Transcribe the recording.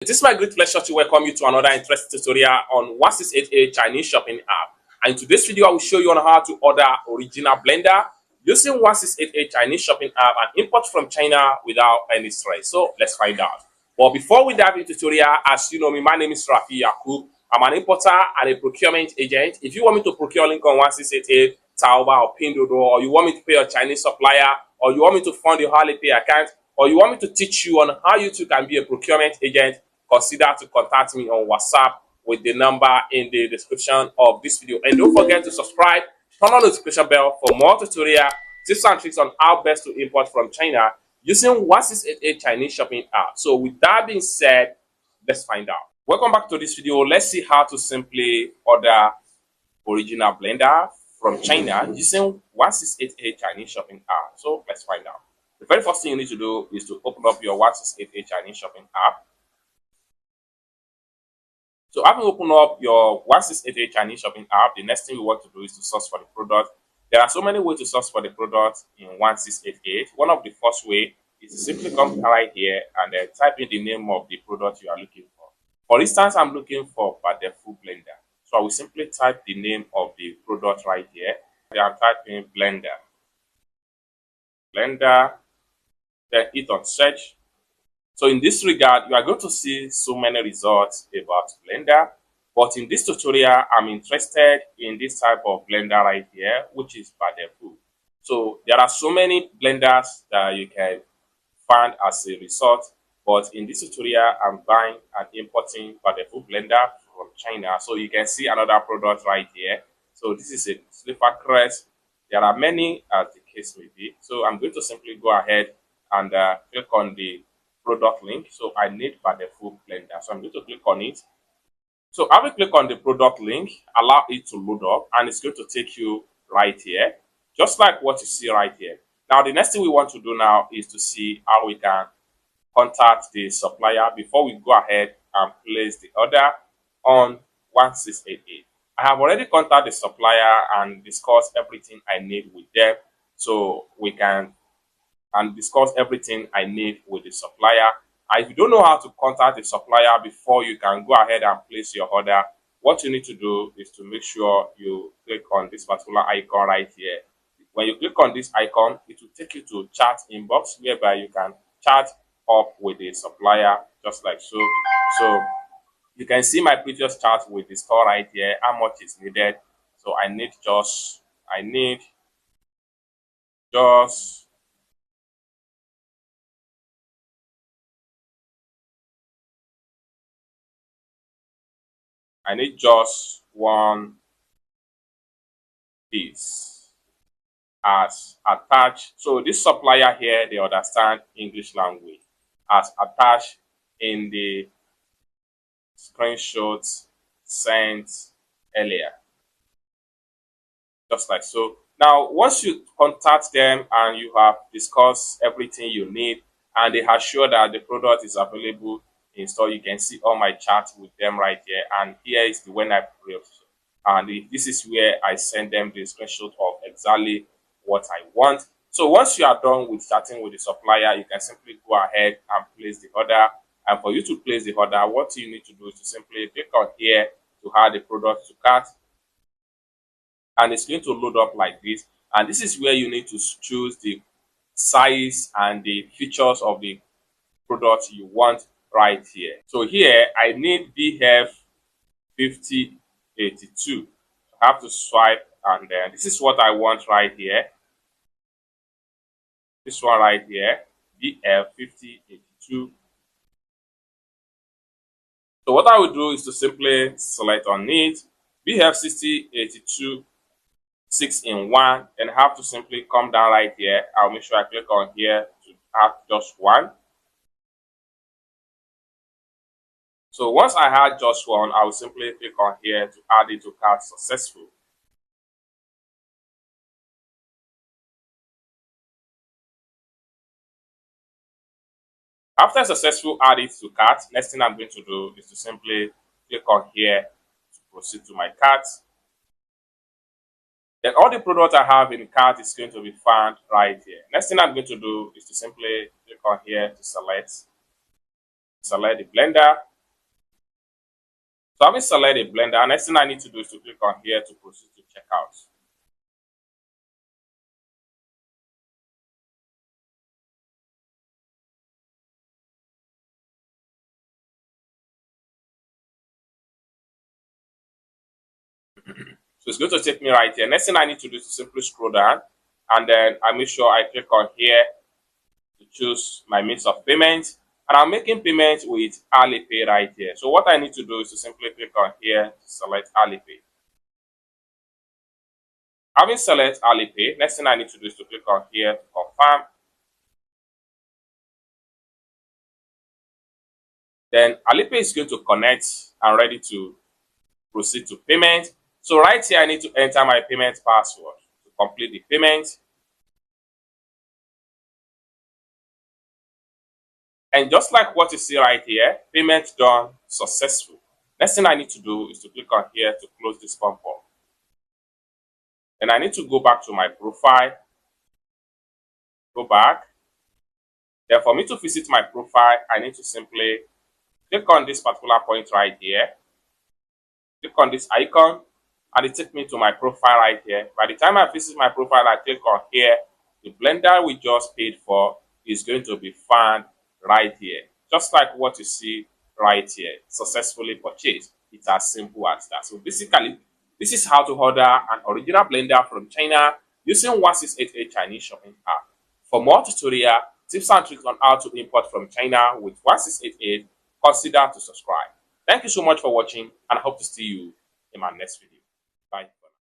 It is my great pleasure to welcome you to another interesting tutorial on 168A Chinese shopping app. And in today's video, I will show you on how to order original blender using 168A Chinese shopping app and import from China without any stress. So let's find out. But before we dive into the tutorial, as you know me, my name is Rafi Yakub. I'm an importer and a procurement agent. If you want me to procure link on 1688, Taoba or pinduoduo, or you want me to pay a Chinese supplier, or you want me to fund your Alipay account, or you want me to teach you on how you too can be a procurement agent, consider to contact me on WhatsApp with the number in the description of this video. And don't forget to subscribe, turn on the notification bell for more tutorial tips and tricks on how best to import from China using 1688 Chinese shopping app. So with that being said, let's find out. Welcome back to this video. Let's see how to simply order original blender from China using 1688 Chinese shopping app. So let's find out. The very first thing you need to do is to open up your 1688 Chinese shopping app. So having opened up your 1688 Chinese shopping app, the next thing we want to do is to search for the product. There are so many ways to search for the product in 1688. One of the first way is to simply come right here and then type in the name of the product you are looking for. For instance, I'm looking for pinduoduo blender. So I will simply type the name of the product right here. Then I'm typing blender. Then hit on search. So in this regard, you are going to see so many results about blender. But in this tutorial, I'm interested in this type of blender right here, which is pinduoduo. So there are so many blenders that you can find as a result. But in this tutorial, I'm buying and importing pinduoduo blender from China. So you can see another product right here. So this is a slipper crest. There are many as the case may be. So I'm going to simply go ahead and click on the product link. So I need pinduoduo blender. So I'm going to click on it. So I will click on the product link, allow it to load up, and it's going to take you right here, just like what you see right here. Now, the next thing we want to do now is to see how we can contact the supplier before we go ahead and place the order on 1688. I have already contacted the supplier and discussed everything I need with them. So we can discuss everything I need with the supplier. And if you don't know how to contact the supplier before you can go ahead and place your order, what you need to do is to make sure you click on this particular icon right here. When you click on this icon, it will take you to chat inbox, whereby you can chat up with the supplier just like so. So you can see my previous chat with the store right here, how much is needed. So I need just one piece as attached. So this supplier here, they understand English language, as attached in the screenshots sent earlier. Just like so. Now, once you contact them and you have discussed everything you need and they are sure that the product is available in store, you can see all my chats with them right here. And here is the when I preview. And this is where I send them the screenshot of exactly what I want. So once you are done with chatting with the supplier, you can simply go ahead and place the order. And for you to place the order, what you need to do is to simply click on here to add the product to cart. And it's going to load up like this. And this is where you need to choose the size and the features of the product you want right here. So here I need BF5082. I have to swipe, and then this is what I want right here. This one right here, BF5082. So what I will do is to simply select on it, BF6082 6-in-1, and have to simply come down right here. I'll make sure I click on here to add just one. So once I had just one, I will simply click on here to add it to cart successful. After successful add it to cart, next thing I'm going to do is to simply click on here to proceed to my cart. Then all the products I have in the cart is going to be found right here. Next thing I'm going to do is to simply click on here to select the blender. So having selected a blender, next thing I need to do is to click on here to proceed to checkout. So it's going to take me right here. Next thing I need to do is to simply scroll down, and then I make sure I click on here to choose my means of payment. And I'm making payment with Alipay right here. So what I need to do is to simply click on here to select Alipay. Having select Alipay, next thing I need to do is to click on here to confirm. Then Alipay is going to connect and ready to proceed to payment. So right here, I need to enter my payment password to complete the payment. And just like what you see right here, payment done successful. Next thing I need to do is to click on here to close this pop-up. Then I need to go back to my profile, go back. Then for me to visit my profile, I need to simply click on this particular point right here. Click on this icon and it takes me to my profile right here. By the time I visit my profile, I click on here. The blender we just paid for is going to be found right here. Just like what you see right here, successfully purchased. It's as simple as that. So basically, this is how to order an original blender from China using 1688 Chinese shopping app. For more tutorial, tips and tricks on how to import from China with 1688, consider to subscribe. Thank you so much for watching and I hope to see you in my next video. Bye.